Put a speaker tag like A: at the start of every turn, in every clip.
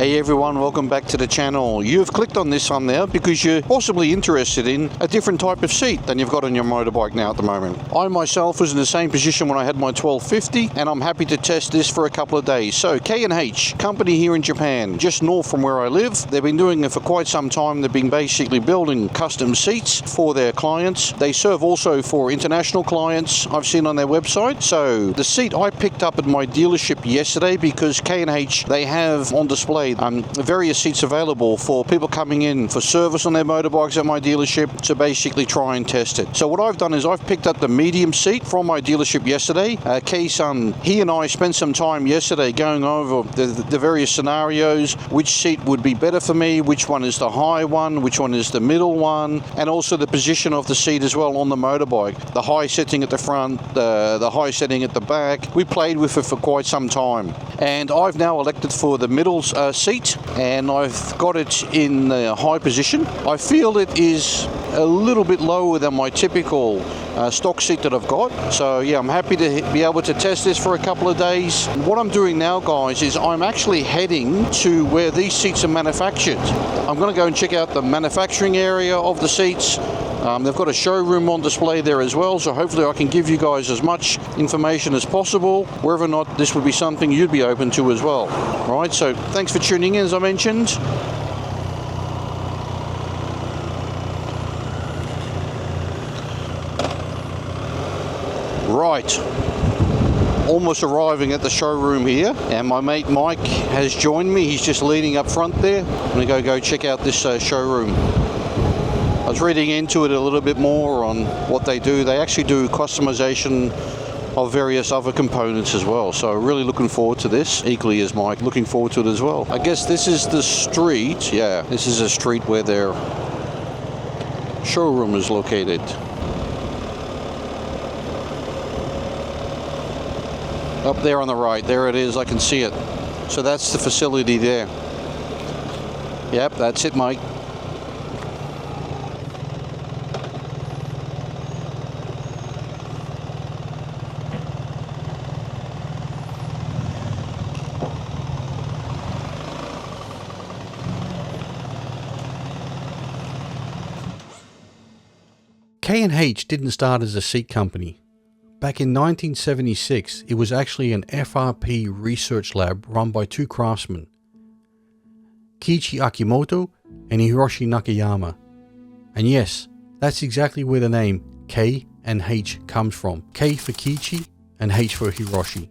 A: Hey everyone, welcome back to the channel. You've clicked on this thumbnail because you're possibly interested in a different type of seat than you've got on your motorbike now at the moment. I myself was in the same position when I had my 1250 and I'm happy to test this for a couple of days. So K&H, company here in Japan, just north from where I live. They've been doing it for quite some time. They've been basically building custom seats for their clients. They serve also for international clients I've seen on their website. So the seat I picked up at my dealership yesterday because K&H, they have on display various seats available for people coming in for service on their motorbikes at my dealership to basically try and test it. So what I've done is I've picked up the medium seat from my dealership yesterday. Kei-san, he and I spent some time yesterday going over the various scenarios, which seat would be better for me, which one is the high one, which one is the middle one, and also the position of the seat as well on the motorbike. The high setting at the front, the high setting at the back. We played with it for quite some time. And I've now elected for the middle seat, and I've got it in the high position. I feel it is a little bit lower than my typical stock seat that I've got. So yeah, I'm happy to be able to test this for a couple of days. What I'm doing now, guys, is I'm actually heading to where these seats are manufactured. I'm going to go and check out the manufacturing area of the seats. They've got a showroom on display there as well, so hopefully I can give you guys as much information as possible, whether or not this would be something you'd be open to as well. Right, so thanks for tuning in, as I mentioned. Right, almost arriving at the showroom here, and my mate Mike has joined me. He's just leading up front there. I'm going to go check out this showroom. I was reading into it a little bit more on what they do. They actually do customization of various other components as well. So really looking forward to this, equally as Mike, looking forward to it as well. I guess this is the street. Yeah, this is a street where their showroom is located. Up there on the right, there it is, I can see it. So that's the facility there. Yep, that's it, Mike. K&H didn't start as a seat company. Back in 1976, it was actually an FRP research lab run by two craftsmen, Kiichi Akimoto and Hiroshi Nakayama. And yes, that's exactly where the name K and H comes from. K for Kiichi and H for Hiroshi.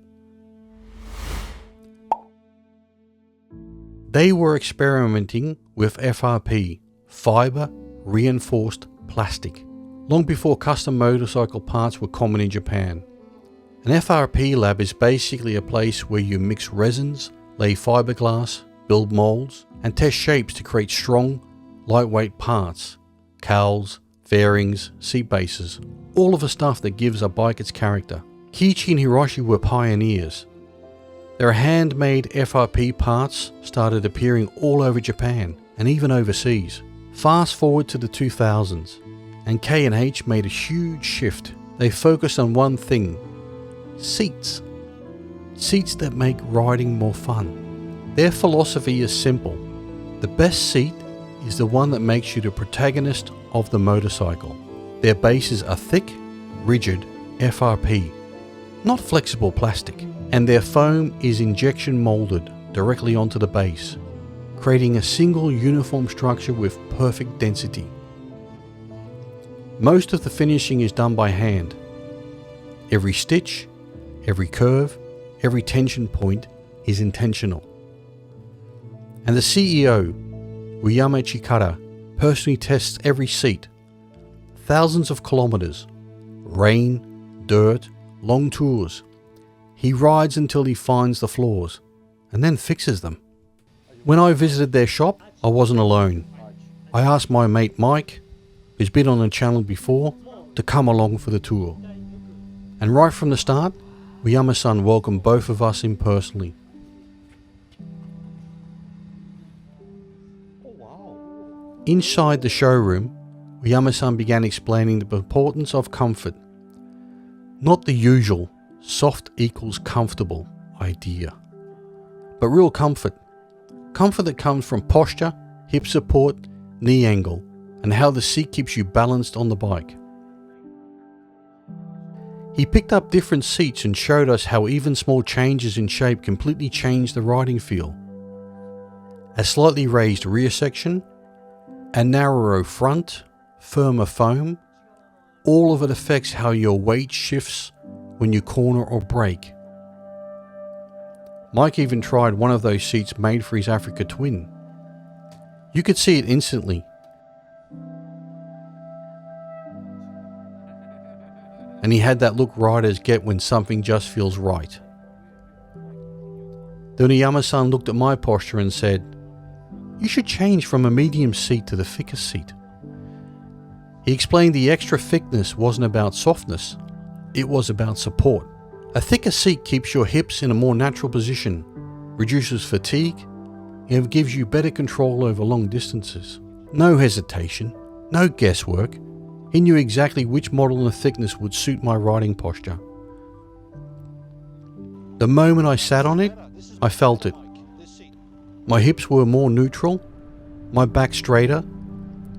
A: They were experimenting with FRP, fiber reinforced plastic, long before custom motorcycle parts were common in Japan. An FRP lab is basically a place where you mix resins, lay fiberglass, build molds, and test shapes to create strong, lightweight parts, cowls, fairings, seat bases, all of the stuff that gives a bike its character. Kiichi and Hiroshi were pioneers. Their handmade FRP parts started appearing all over Japan and even overseas. Fast forward to the 2000s, and K&H made a huge shift. They focused on one thing: seats. Seats that make riding more fun. Their philosophy is simple. The best seat is the one that makes you the protagonist of the motorcycle. Their bases are thick, rigid FRP, not flexible plastic, and their foam is injection molded directly onto the base, creating a single uniform structure with perfect density. Most of the finishing is done by hand. Every stitch, every curve, every tension point is intentional. And the CEO, Ueyama-san, personally tests every seat. Thousands of kilometers, rain, dirt, long tours. He rides until he finds the flaws and then fixes them. When I visited their shop, I wasn't alone. I asked my mate Mike, who's been on the channel before, to come along for the tour. And right from the start, Ueyama-san welcomed both of us in personally. Inside the showroom, Ueyama-san began explaining the importance of comfort. Not the usual soft equals comfortable idea, but real comfort.
B: Comfort that comes from posture, hip support, knee angle, and how the seat keeps you balanced on the bike. He picked up different seats and showed us how even small changes in shape completely change the riding feel. A slightly raised rear section, a narrower front, firmer foam, all of it affects how your weight shifts when you corner or brake. Mike even tried one of those seats made for his Africa Twin. You could see it instantly. And he had that look riders get when something just feels right. Then Ueyama-san looked at my posture and said, "You should change from a medium seat to the thicker seat." He explained the extra thickness wasn't about softness, it was about support. A thicker seat keeps your hips in a more natural position, reduces fatigue, and gives you better control over long distances. No hesitation, no guesswork. He knew exactly which model and thickness would suit my riding posture. The moment I sat on it, I felt it. My hips were more neutral, my back straighter,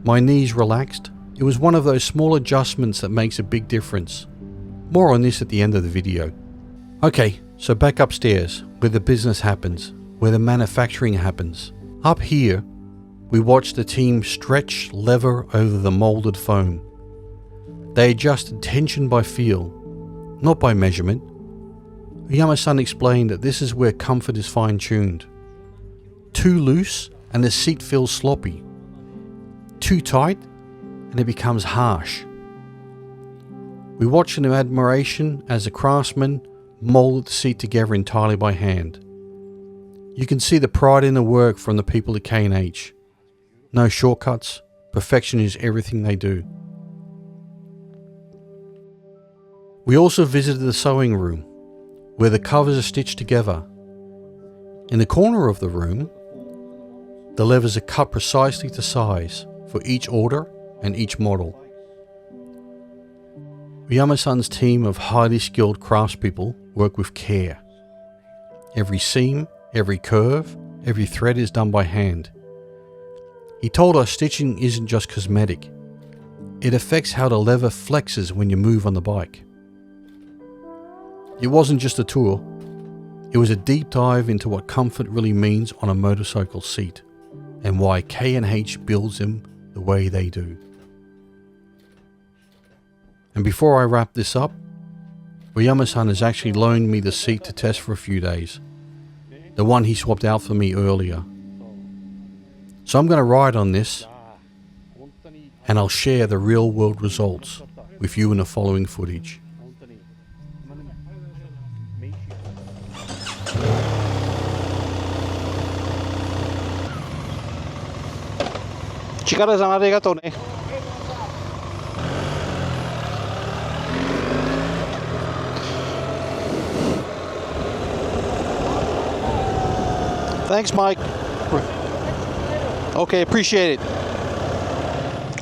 B: my knees relaxed. It was one of those small adjustments that makes a big difference. More on this at the end of the video. Okay, so back upstairs, where the business happens, where the manufacturing happens. Up here, we watched the team stretch lever over the molded foam. They adjusted tension by feel, not by measurement. Ueyama-san explained that this is where comfort is fine-tuned. Too loose and the seat feels sloppy. Too tight and it becomes harsh. We watched in admiration as the craftsman molded the seat together entirely by hand. You can see the pride in the work from the people at K&H. No shortcuts, perfection is everything they do. We also visited the sewing room, where the covers are stitched together. In the corner of the room, the levers are cut precisely to size for each order and each model. Ueyama-san's team of highly skilled craftspeople work with care. Every seam, every curve, every thread is done by hand. He told us stitching isn't just cosmetic. It affects how the lever flexes when you move on the bike. It wasn't just a tour, it was a deep dive into what comfort really means on a motorcycle seat and why K&H builds them the way they do. And before I wrap this up, Ueyama-san has actually loaned me the seat to test for a few days, the one he swapped out for me earlier. So I'm going to ride on this and I'll share the real world results with you in the following footage.
A: Chikara-san, arigatou ne. Thanks, Mike. Okay, appreciate it.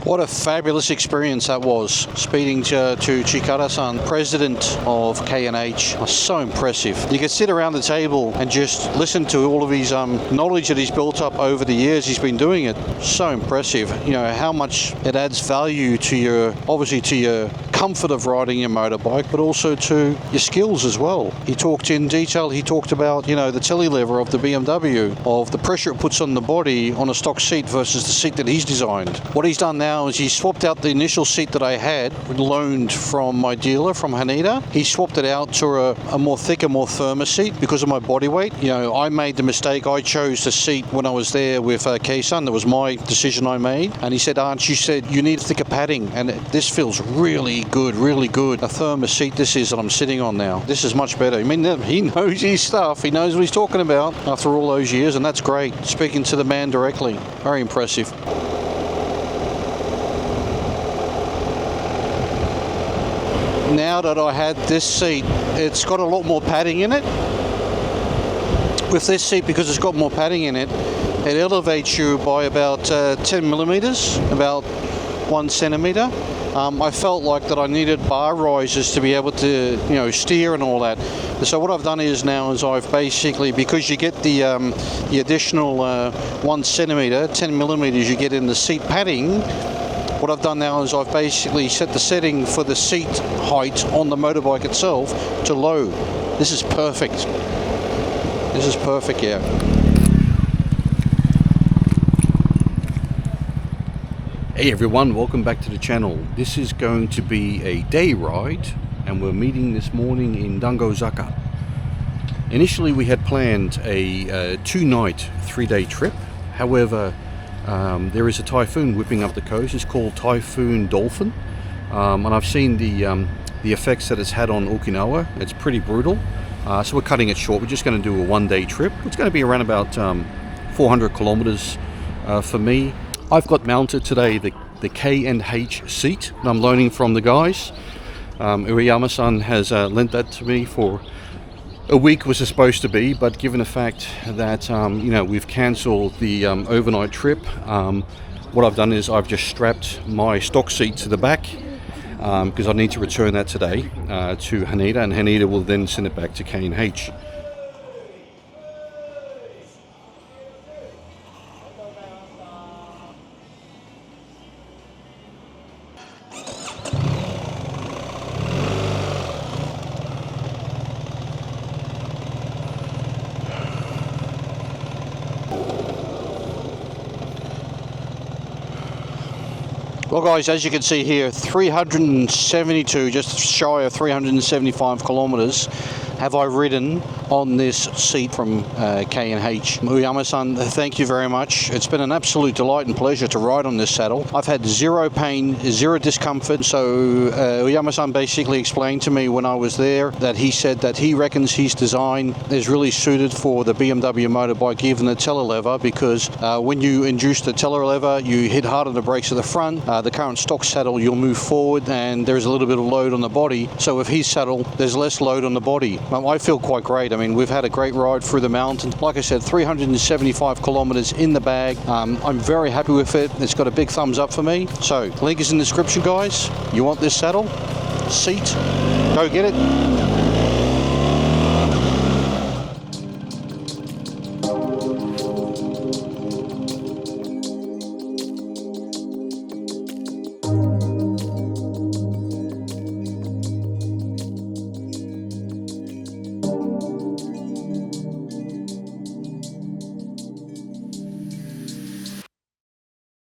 A: What a fabulous experience that was, speaking to Chikara-san, president of K&H. So impressive. You could sit around the table and just listen to all of his knowledge that he's built up over the years he's been doing it. So impressive. You know, how much it adds value to your, obviously to your comfort of riding your motorbike, but also to your skills as well. He talked in detail, he talked about, you know, the telly lever of the BMW, of the pressure it puts on the body on a stock seat versus the seat that he's designed. What he's done now is he swapped out the initial seat that I had loaned from my dealer from Haneda. He swapped it out to a more thicker, more firmer seat because of my body weight. You know, I made the mistake. I chose the seat when I was there with K-san. That was my decision I made. And he said, Arndt, you said you need thicker padding. And this feels really good, really good. A firmer seat this is that I'm sitting on now. This is much better. I mean, he knows his stuff. He knows what he's talking about after all those years. And that's great. Speaking to the man directly. Very impressive. Now that I had this seat, it's got a lot more padding in it. With this seat, because it's got more padding in it, it elevates you by about 10 millimeters, about 1 centimeter. I felt like that I needed bar risers to be able to, you know, steer and all that. So what I've done is now is I've basically, because you get the additional 1 centimeter, 10 millimeters you get in the seat padding, what I've done now is I've basically set the setting for the seat height on the motorbike itself to low. This is perfect. This is perfect, yeah.
B: Hey everyone, welcome back to the channel. This is going to be a day ride and we're meeting this morning in Dangozaka. Initially we had planned a 2-night, 3-day trip. However, there is a typhoon whipping up the coast. It's called Typhoon Dolphin, and I've seen the effects that it's had on Okinawa. It's pretty brutal, so we're cutting it short. We're just going to do a 1-day trip. It's going to be around about 400 kilometers for me. I've got mounted today the K&H seat that I'm loaning from the guys. Ueyama-san has lent that to me for a week was supposed to be, but given the fact that you know, we've cancelled the overnight trip, what I've done is I've just strapped my stock seat to the back because I need to return that today to Haneda, and Haneda will then send it back to K&H.
A: Well guys, as you can see here, 372, just shy of 375 kilometers have I ridden on this seat from K&H. Ueyama-san, thank you very much. It's been an absolute delight and pleasure to ride on this saddle. I've had zero pain, zero discomfort. So Ueyama-san basically explained to me when I was there that he said that he reckons his design is really suited for the BMW motorbike, even the telelever, because when you induce the telelever, you hit harder the brakes at the front. The current stock saddle, you'll move forward and there's a little bit of load on the body. So with his saddle, there's less load on the body. I feel quite great. I mean, we've had a great ride through the mountain. Like I said, 375 kilometers in the bag. I'm very happy with it. It's got a big thumbs up for me. So, link is in the description, guys. You want this saddle? Seat? Go get it.